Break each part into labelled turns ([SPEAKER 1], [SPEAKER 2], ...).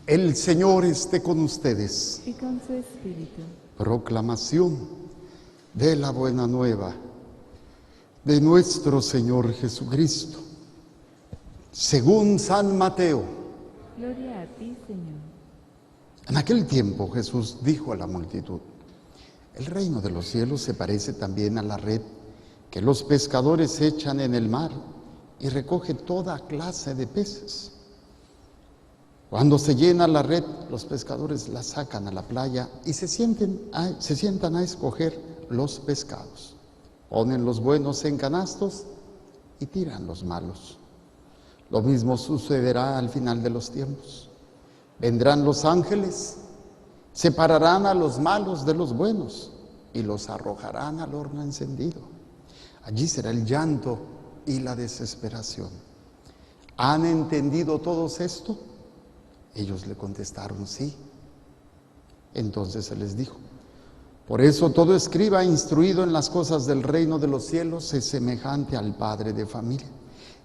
[SPEAKER 1] El Señor esté con ustedes.
[SPEAKER 2] Y con su espíritu.
[SPEAKER 1] Proclamación de la buena nueva de nuestro Señor Jesucristo, según San Mateo.
[SPEAKER 2] Gloria a ti, Señor.
[SPEAKER 1] En aquel tiempo Jesús dijo a la multitud: el reino de los cielos se parece también a la red que los pescadores echan en el mar y recoge toda clase de peces. Cuando se llena la red, los pescadores la sacan a la playa y se sientan a escoger los pescados. Ponen los buenos en canastos y tiran los malos. Lo mismo sucederá al final de los tiempos. Vendrán los ángeles, separarán a los malos de los buenos y los arrojarán al horno encendido. Allí será el llanto y la desesperación. ¿Han entendido todos esto? Ellos le contestaron: sí. Entonces se les dijo: por eso todo escriba instruido en las cosas del reino de los cielos es semejante al padre de familia,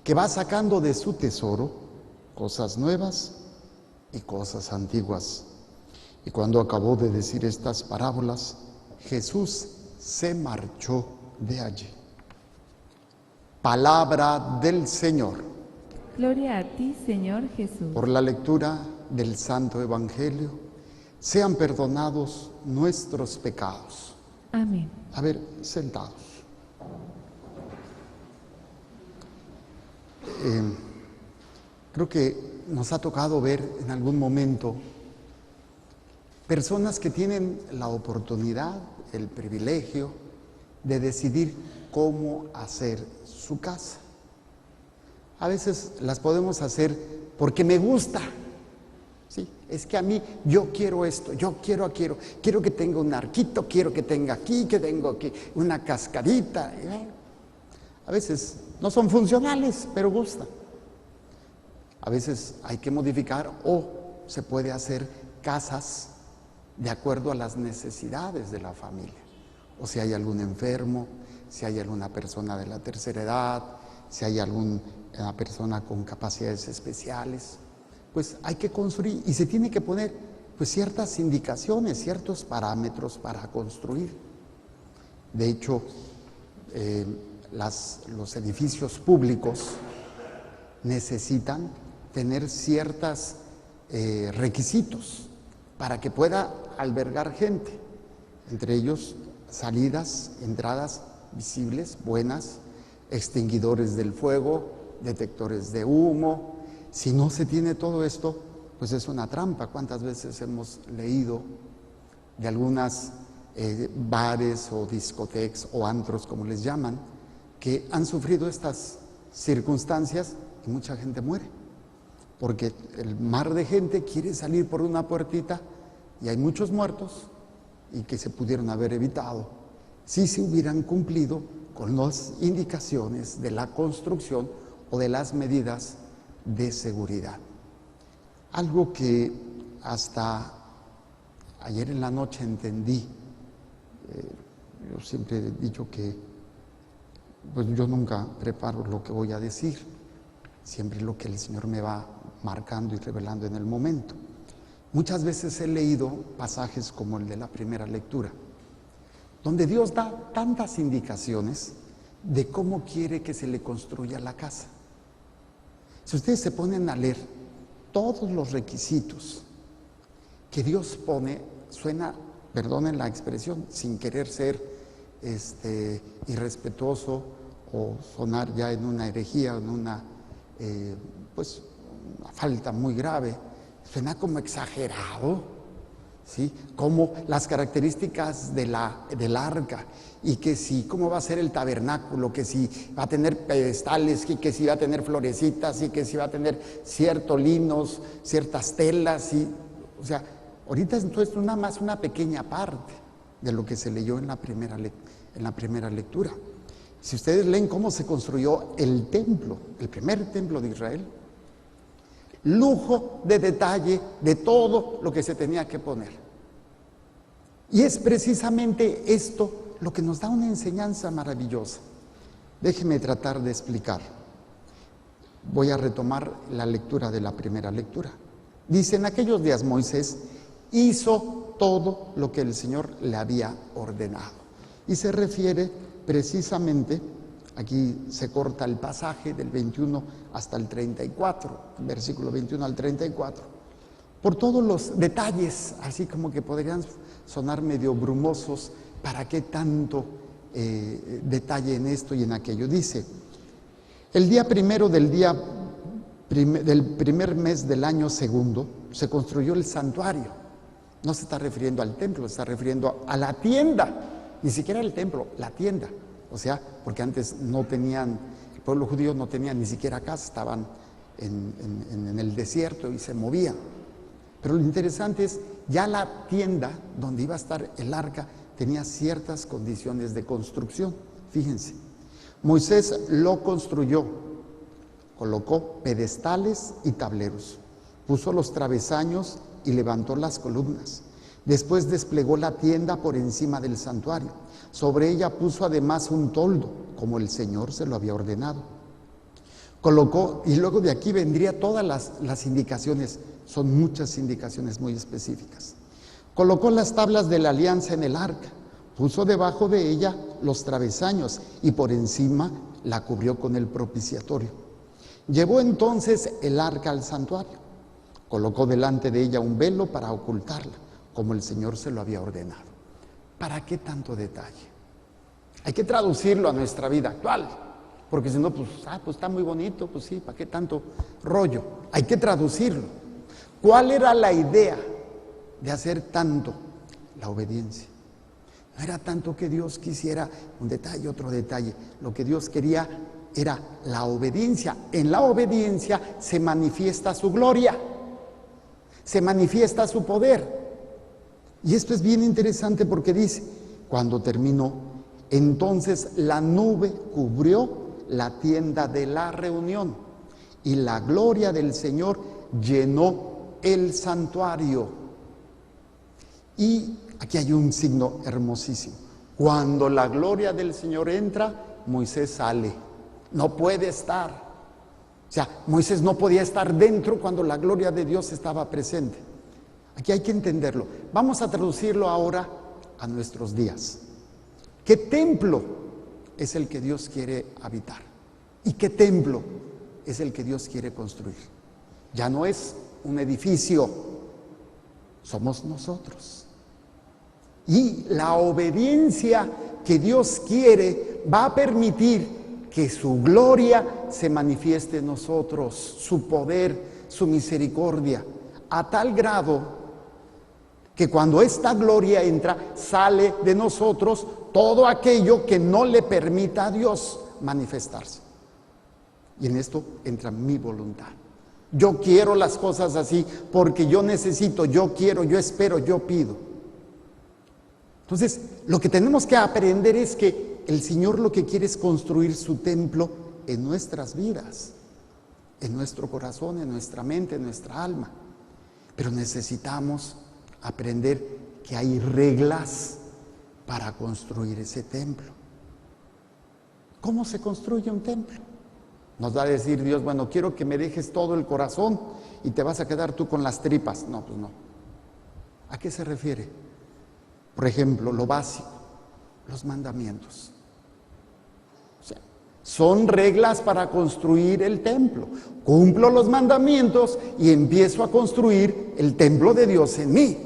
[SPEAKER 1] que va sacando de su tesoro cosas nuevas y cosas antiguas. Y cuando acabó de decir estas parábolas, Jesús se marchó de allí. Palabra del Señor.
[SPEAKER 2] Gloria a ti, Señor Jesús.
[SPEAKER 1] Por la lectura del Santo Evangelio, sean perdonados nuestros pecados.
[SPEAKER 2] Amén.
[SPEAKER 1] A ver, sentados. Creo que nos ha tocado ver en algún momento personas que tienen la oportunidad, el privilegio de decidir cómo hacer su casa. A veces las podemos hacer porque me gusta. Sí, es que a mí, yo quiero esto, yo quiero que tenga un arquito, quiero que tenga aquí, que tenga aquí una cascadita. A veces no son funcionales, pero gustan. A veces hay que modificar o se puede hacer casas de acuerdo a las necesidades de la familia. O si hay algún enfermo, si hay alguna persona de la tercera edad, si hay alguna persona con capacidades especiales, pues hay que construir y se tiene que poner pues ciertas indicaciones, ciertos parámetros para construir. De hecho, los edificios públicos necesitan tener ciertos requisitos para que pueda albergar gente, entre ellos salidas, entradas visibles, buenas, extinguidores del fuego, detectores de humo. Si no se tiene todo esto, pues es una trampa. ¿Cuántas veces hemos leído de algunas bares o discotecas o antros, como les llaman, que han sufrido estas circunstancias y mucha gente muere? Porque el mar de gente quiere salir por una puertita y hay muchos muertos y que se pudieron haber evitado si se hubieran cumplido con las indicaciones de la construcción o de las medidas de seguridad. Algo que hasta ayer en la noche entendí. Yo siempre he dicho que pues yo nunca preparo lo que voy a decir, siempre lo que el Señor me va marcando y revelando en el momento. Muchas veces he leído pasajes como el de la primera lectura, donde Dios da tantas indicaciones de cómo quiere que se le construya la casa. Si ustedes se ponen a leer todos los requisitos que Dios pone, suena, perdonen la expresión, sin querer ser irrespetuoso o sonar ya en una herejía, en una falta muy grave, suena como exagerado, ¿sí? Como las características del arca, y que si, cómo va a ser el tabernáculo, que si va a tener pedestales, y que si va a tener florecitas, y que si va a tener ciertos linos, ciertas telas, o sea, ahorita entonces nada más una pequeña parte de lo que se leyó en la primera lectura. Si ustedes leen cómo se construyó el templo, el primer templo de Israel, lujo de detalle de todo lo que se tenía que poner. Y es precisamente esto lo que nos da una enseñanza maravillosa. Déjeme tratar de explicar. Voy a retomar la lectura de la primera lectura. Dice, en aquellos días Moisés hizo todo lo que el Señor le había ordenado. Y se refiere precisamente, aquí se corta el pasaje del 21 hasta el 34, versículo 21 al 34, por todos los detalles, así como que podrían sonar medio brumosos. ¿Para qué tanto detalle en esto y en aquello? Dice, el día primero del primer mes del año segundo se construyó el santuario. No se está refiriendo al templo, se está refiriendo a la tienda, ni siquiera el templo, la tienda. O sea, porque antes no tenían, el pueblo judío no tenía ni siquiera casa, estaban en el desierto y se movían. Pero lo interesante es, ya la tienda donde iba a estar el arca tenía ciertas condiciones de construcción. Fíjense, Moisés lo construyó, colocó pedestales y tableros, puso los travesaños y levantó las columnas. Después desplegó la tienda por encima del santuario. Sobre ella puso además un toldo, como el Señor se lo había ordenado. Colocó, y luego de aquí vendría todas las indicaciones, son muchas indicaciones muy específicas. Colocó las tablas de la alianza en el arca, puso debajo de ella los travesaños y por encima la cubrió con el propiciatorio. Llevó entonces el arca al santuario, colocó delante de ella un velo para ocultarla, como el Señor se lo había ordenado. ¿Para qué tanto detalle? Hay que traducirlo a nuestra vida actual, porque si no, pues está muy bonito, pues sí, ¿para qué tanto rollo? Hay que traducirlo. ¿Cuál era la idea de hacer tanto? La obediencia. No era tanto que Dios quisiera un detalle, otro detalle. Lo que Dios quería era la obediencia. En la obediencia se manifiesta su gloria, se manifiesta su poder. Y esto es bien interesante porque dice, cuando terminó, entonces la nube cubrió la tienda de la reunión y la gloria del Señor llenó el santuario. Y aquí hay un signo hermosísimo. Cuando la gloria del Señor entra, Moisés sale. No puede estar. O sea, Moisés no podía estar dentro cuando la gloria de Dios estaba presente. Aquí hay que entenderlo. Vamos a traducirlo ahora a nuestros días. ¿Qué templo es el que Dios quiere habitar? ¿Y qué templo es el que Dios quiere construir? Ya no es un edificio, somos nosotros. Y la obediencia que Dios quiere va a permitir que su gloria se manifieste en nosotros, su poder, su misericordia, a tal grado que cuando esta gloria entra, sale de nosotros todo aquello que no le permita a Dios manifestarse. Y en esto entra mi voluntad. Yo quiero las cosas así porque yo necesito, yo quiero, yo espero, yo pido. Entonces, lo que tenemos que aprender es que el Señor lo que quiere es construir su templo en nuestras vidas, en nuestro corazón, en nuestra mente, en nuestra alma. Pero necesitamos aprender que hay reglas para construir ese templo. ¿Cómo se construye un templo? Nos va a decir Dios, bueno, quiero que me dejes todo el corazón y te vas a quedar tú con las tripas. No, pues no. ¿A qué se refiere? Por ejemplo, lo básico, los mandamientos. O sea, son reglas para construir el templo. Cumplo los mandamientos y empiezo a construir el templo de Dios en mí.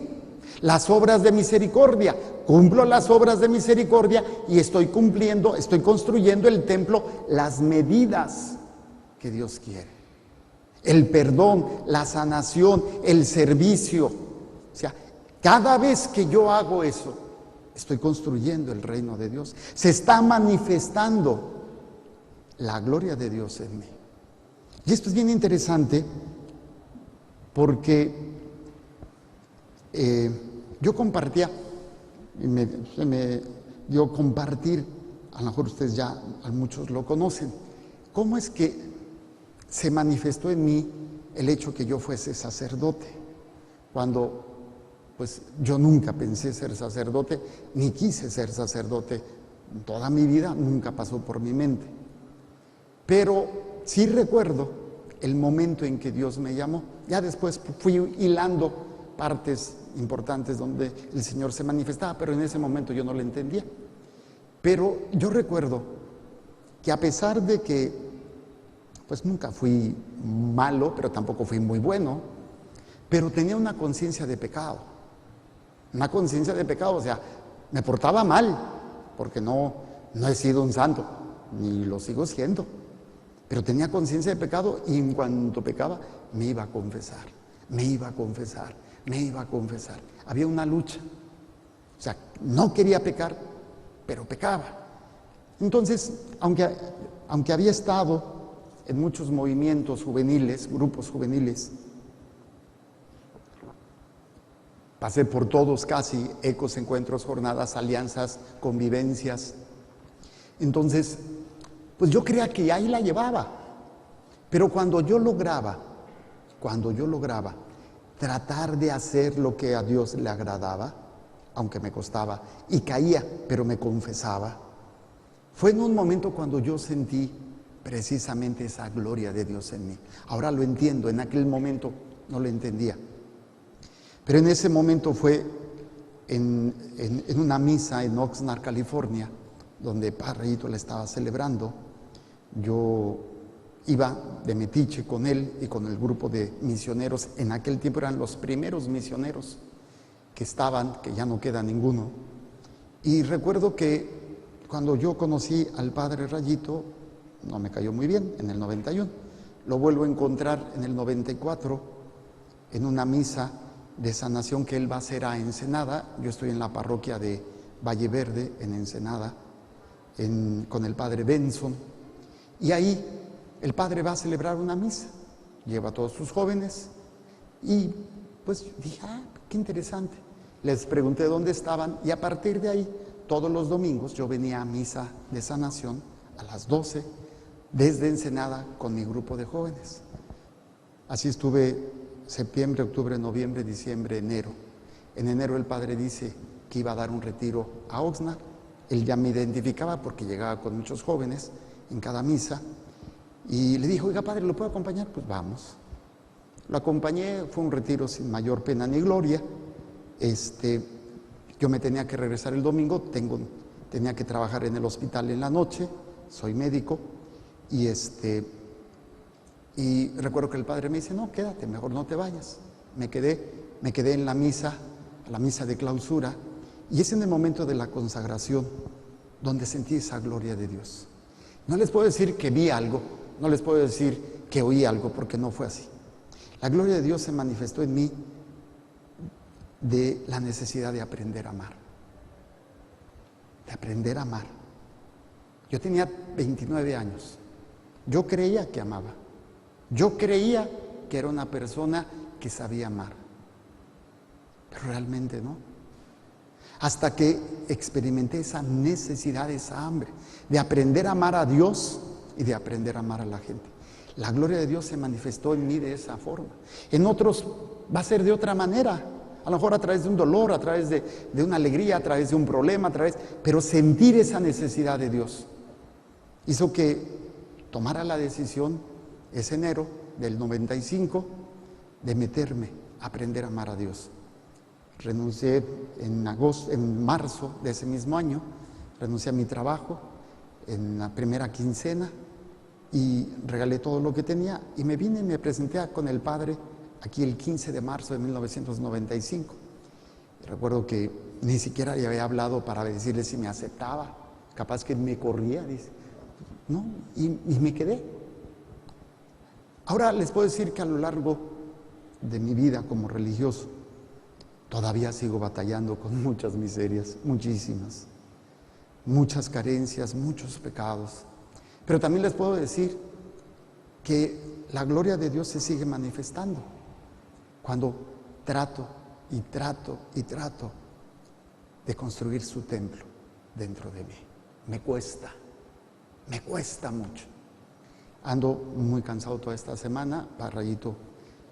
[SPEAKER 1] Las obras de misericordia, cumplo las obras de misericordia y estoy construyendo el templo, las medidas que Dios quiere. El perdón, la sanación, el servicio. O sea, cada vez que yo hago eso, estoy construyendo el reino de Dios. Se está manifestando la gloria de Dios en mí. Y esto es bien interesante porque yo compartía, se me dio compartir, a lo mejor ustedes ya, a muchos lo conocen, cómo es que se manifestó en mí el hecho que yo fuese sacerdote, cuando pues yo nunca pensé ser sacerdote, ni quise ser sacerdote, toda mi vida nunca pasó por mi mente. Pero sí recuerdo el momento en que Dios me llamó. Ya después fui hilando partes importantes donde el Señor se manifestaba, pero en ese momento yo no lo entendía. Pero yo recuerdo que a pesar de que pues nunca fui malo, pero tampoco fui muy bueno, pero tenía una conciencia de pecado. Una conciencia de pecado, o sea, me portaba mal, porque no he sido un santo, ni lo sigo siendo. Pero tenía conciencia de pecado y en cuanto pecaba, me iba a confesar, me iba a confesar, me iba a confesar. Había una lucha. O sea, no quería pecar, pero pecaba. Entonces, aunque había estado en muchos movimientos juveniles, grupos juveniles, pasé por todos casi, ecos, encuentros, jornadas, alianzas, convivencias. Entonces, pues yo creía que ahí la llevaba. Pero cuando yo lograba tratar de hacer lo que a Dios le agradaba, aunque me costaba, y caía, pero me confesaba, fue en un momento cuando yo sentí precisamente esa gloria de Dios en mí. Ahora lo entiendo, en aquel momento no lo entendía. Pero en ese momento fue en una misa en Oxnard, California, donde Parrayito la estaba celebrando. Yo iba de metiche con él y con el grupo de misioneros. En aquel tiempo eran los primeros misioneros que estaban, que ya no queda ninguno. Y recuerdo que cuando yo conocí al padre Rayito, no me cayó muy bien, en el 91. Lo vuelvo a encontrar en el 94, en una misa de sanación que él va a hacer a Ensenada. Yo estoy en la parroquia de Valle Verde, en Ensenada, con el padre Benson. Y ahí el padre va a celebrar una misa, lleva a todos sus jóvenes y pues dije, qué interesante. Les pregunté dónde estaban y a partir de ahí, todos los domingos yo venía a misa de sanación a las 12 desde Ensenada con mi grupo de jóvenes. Así estuve septiembre, octubre, noviembre, diciembre, enero. En enero el padre dice que iba a dar un retiro a Oxnard. Él ya me identificaba porque llegaba con muchos jóvenes en cada misa. Y le dijo, oiga padre, ¿lo puedo acompañar? Pues vamos. Lo acompañé, fue un retiro sin mayor pena ni gloria. Yo me tenía que regresar el domingo, tenía que trabajar en el hospital en la noche, soy médico. Y recuerdo que el padre me dice, no, quédate, mejor no te vayas. Me quedé en la misa de clausura, y es en el momento de la consagración donde sentí esa gloria de Dios. No les puedo decir que vi algo, no les puedo decir que oí algo, porque no fue así. La gloria de Dios se manifestó en mí de la necesidad de aprender a amar. De aprender a amar. Yo tenía 29 años. Yo creía que amaba. Yo creía que era una persona que sabía amar. Pero realmente no. Hasta que experimenté esa necesidad, esa hambre de aprender a amar a Dios y de aprender a amar a la gente. La gloria de Dios se manifestó en mí de esa forma. En otros va a ser de otra manera. A lo mejor a través de un dolor, a través de una alegría, a través de un problema, pero sentir esa necesidad de Dios hizo que tomara la decisión ese enero del 95 de meterme a aprender a amar a Dios. Renuncié en marzo de ese mismo año, renuncié a mi trabajo en la primera quincena y regalé todo lo que tenía y me vine y me presenté con el padre aquí el 15 de marzo de 1995. Recuerdo que ni siquiera le había hablado para decirle si me aceptaba, capaz que me corría, dice, ¿no? Y me quedé. Ahora les puedo decir que a lo largo de mi vida como religioso, todavía sigo batallando con muchas miserias, muchísimas, muchas carencias, muchos pecados. Pero también les puedo decir que la gloria de Dios se sigue manifestando cuando trato de construir su templo dentro de mí. Me cuesta mucho. Ando muy cansado toda esta semana. Parrayito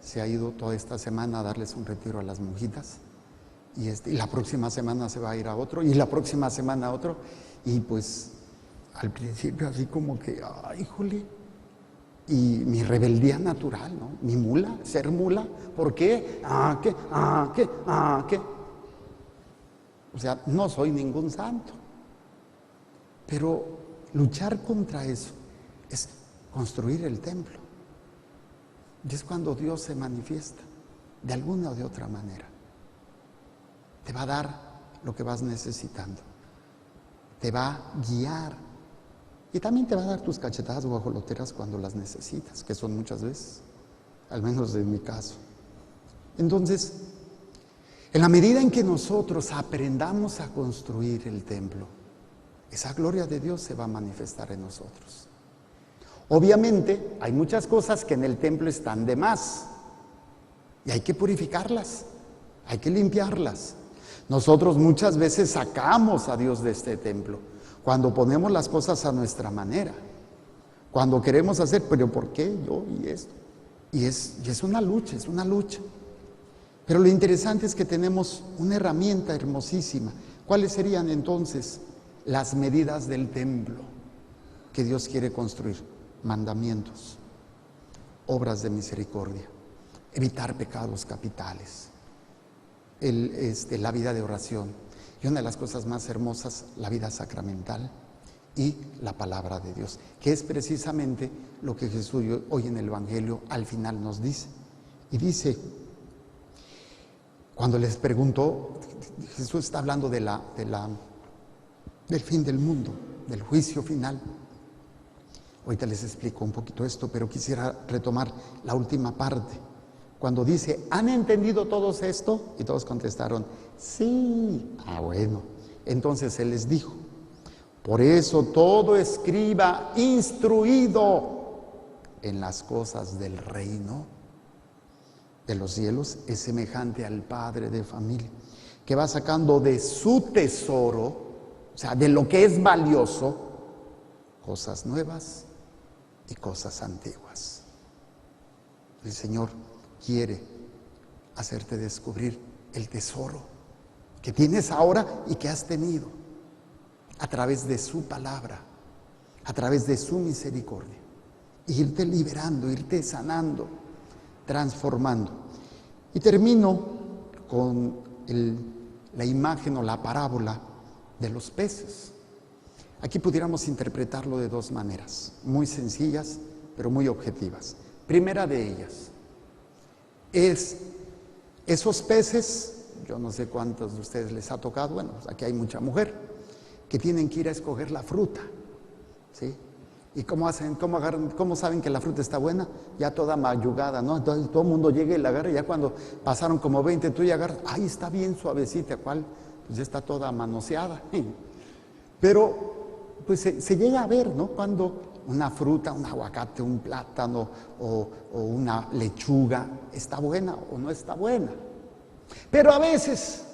[SPEAKER 1] se ha ido toda esta semana a darles un retiro a las monjitas. Y la próxima semana se va a ir a otro, y la próxima semana a otro. Y pues al principio así como que, ¡ay, jole! y mi rebeldía natural, ¿no? Mi mula, ser mula. ¿Por qué? ¿Qué? O sea, no soy ningún santo. Pero luchar contra eso es construir el templo. Y es cuando Dios se manifiesta de alguna o de otra manera. Te va a dar lo que vas necesitando. Te va a guiar. Y también te va a dar tus cachetadas guajoloteras cuando las necesitas, que son muchas veces, al menos en mi caso. Entonces, en la medida en que nosotros aprendamos a construir el templo, esa gloria de Dios se va a manifestar en nosotros. Obviamente, hay muchas cosas que en el templo están de más y hay que purificarlas, hay que limpiarlas. Nosotros muchas veces sacamos a Dios de este templo cuando ponemos las cosas a nuestra manera, cuando queremos hacer, pero ¿por qué yo y esto? Y es una lucha, es una lucha. Pero lo interesante es que tenemos una herramienta hermosísima. ¿Cuáles serían entonces las medidas del templo que Dios quiere construir? Mandamientos, obras de misericordia, evitar pecados capitales, la vida de oración y una de las cosas más hermosas, la vida sacramental y la palabra de Dios, que es precisamente lo que Jesús hoy en el Evangelio al final nos dice. Y dice, cuando les preguntó, Jesús está hablando del fin del mundo, del juicio final. Ahorita les explico un poquito esto, pero quisiera retomar la última parte. Cuando dice, ¿han entendido todos esto? Y todos contestaron, sí. Bueno. Entonces Él les dijo, por eso todo escriba instruido en las cosas del reino de los cielos es semejante al padre de familia, que va sacando de su tesoro, o sea, de lo que es valioso, cosas nuevas y cosas antiguas. El Señor quiere hacerte descubrir el tesoro que tienes ahora y que has tenido a través de su palabra, a través de su misericordia, irte liberando, irte sanando, transformando. Y termino con la imagen o la parábola de los peces. Aquí pudiéramos interpretarlo de dos maneras, muy sencillas, pero muy objetivas. Primera de ellas es esos peces, yo no sé cuántos de ustedes les ha tocado, bueno, pues aquí hay mucha mujer, que tienen que ir a escoger la fruta, ¿sí? ¿Y cómo hacen, cómo saben que la fruta está buena? Ya toda mayugada, ¿no? Entonces todo el mundo llega y la agarra, y ya cuando pasaron como 20, tú ya agarras, ¡ay, está bien suavecita! ¿Cuál? Pues ya está toda manoseada. Pero pues se llega a ver, ¿no? Cuando una fruta, un aguacate, un plátano o una lechuga está buena o no está buena. Pero a veces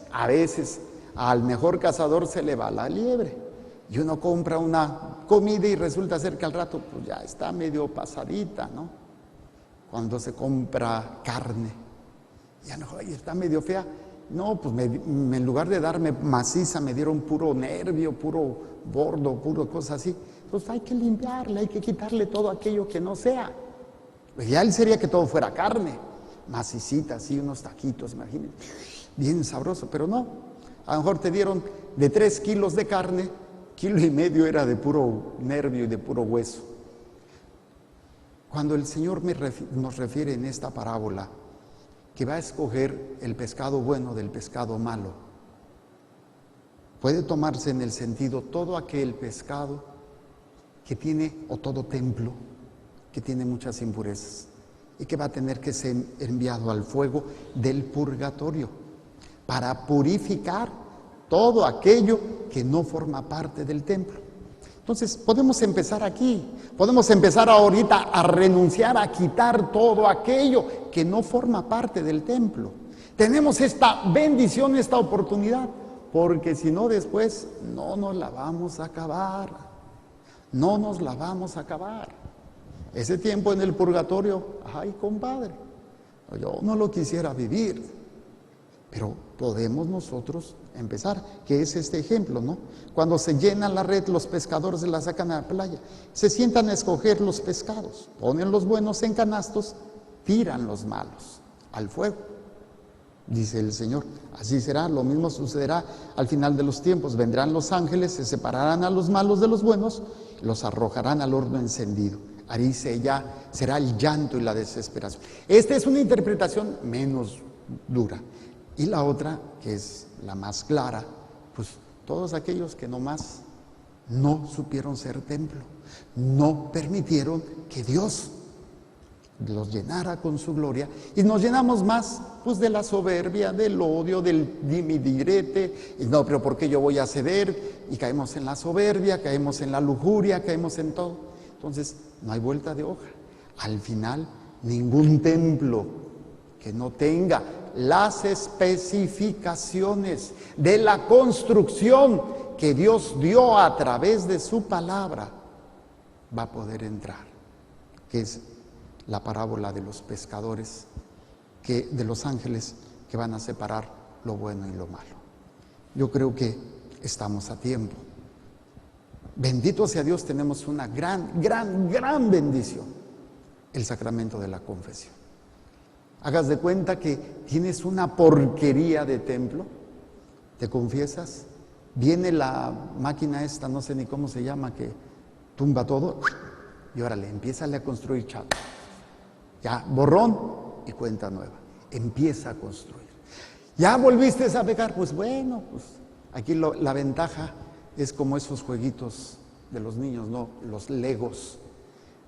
[SPEAKER 1] al mejor cazador se le va la liebre y uno compra una comida y resulta ser que al rato pues ya está medio pasadita, ¿no? Cuando se compra carne, ya no, está medio fea. No, pues en lugar de darme maciza, me dieron puro nervio, puro bordo, puro cosa así. Entonces hay que limpiarle, hay que quitarle todo aquello que no sea. Lo ideal sería que todo fuera carne, macicita, así, unos taquitos, imagínense, bien sabroso, pero no. A lo mejor te dieron de 3 kilos de carne, 1,5 kilos era de puro nervio y de puro hueso. Cuando el Señor nos refiere en esta parábola que va a escoger el pescado bueno del pescado malo, puede tomarse en el sentido todo aquel pescado que tiene, o todo templo que tiene muchas impurezas y que va a tener que ser enviado al fuego del purgatorio para purificar todo aquello que no forma parte del templo. Entonces podemos empezar aquí, podemos empezar ahorita a renunciar, a quitar todo aquello que no forma parte del templo. Tenemos esta bendición, esta oportunidad, porque si no después no nos la vamos a acabar, no nos la vamos a acabar. Ese tiempo en el purgatorio, ay compadre, yo no lo quisiera vivir, pero podemos nosotros empezar, que es este ejemplo, ¿no? Cuando se llena la red, los pescadores la sacan a la playa, se sientan a escoger los pescados, ponen los buenos en canastos, tiran los malos al fuego. Dice el Señor, así será, lo mismo sucederá al final de los tiempos. Vendrán los ángeles, se separarán a los malos de los buenos, los arrojarán al horno encendido. Ahí será el llanto y la desesperación. Esta es una interpretación menos dura. Y la otra, que es la más clara, pues todos aquellos que nomás no supieron ser templo, no permitieron que Dios los llenara con su gloria, y nos llenamos más pues de la soberbia, del odio, del dime y direte, y no, pero ¿por qué yo voy a ceder? Y caemos en la soberbia, caemos en la lujuria, caemos en todo. Entonces no hay vuelta de hoja. Al final, ningún templo que no tenga las especificaciones de la construcción que Dios dio a través de su palabra va a poder entrar, que es la parábola de los pescadores, de los ángeles que van a separar lo bueno y lo malo. Yo creo que estamos a tiempo. Bendito sea Dios, tenemos una gran bendición, el sacramento de la confesión. Hagas de cuenta que tienes una porquería de templo, te confiesas, viene la máquina esta, no sé ni cómo se llama, que tumba todo, y órale, empiézale a construir chato. Ya, borrón y cuenta nueva. Empieza a construir. Ya volviste a pecar, pues bueno, pues aquí la ventaja es como esos jueguitos de los niños, ¿no? Los legos,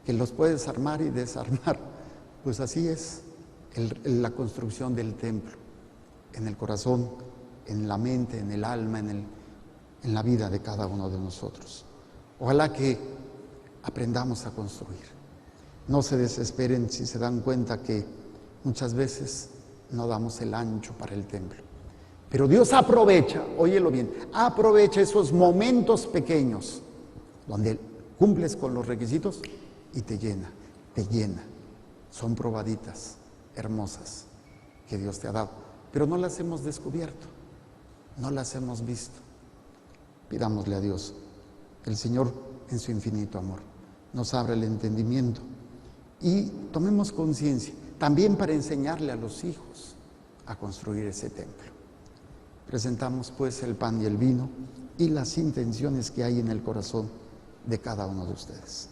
[SPEAKER 1] que los puedes armar y desarmar. Pues así es la construcción del templo, en el corazón, en la mente, en el alma, en la vida de cada uno de nosotros. Ojalá que aprendamos a construir. No se desesperen si se dan cuenta que muchas veces no damos el ancho para el templo. Pero Dios aprovecha, óyelo bien, aprovecha esos momentos pequeños donde cumples con los requisitos y te llena. Son probaditas hermosas que Dios te ha dado, pero no las hemos descubierto, no las hemos visto. Pidámosle a Dios, el Señor en su infinito amor nos abra el entendimiento y tomemos conciencia, también para enseñarle a los hijos a construir ese templo. Presentamos pues el pan y el vino y las intenciones que hay en el corazón de cada uno de ustedes.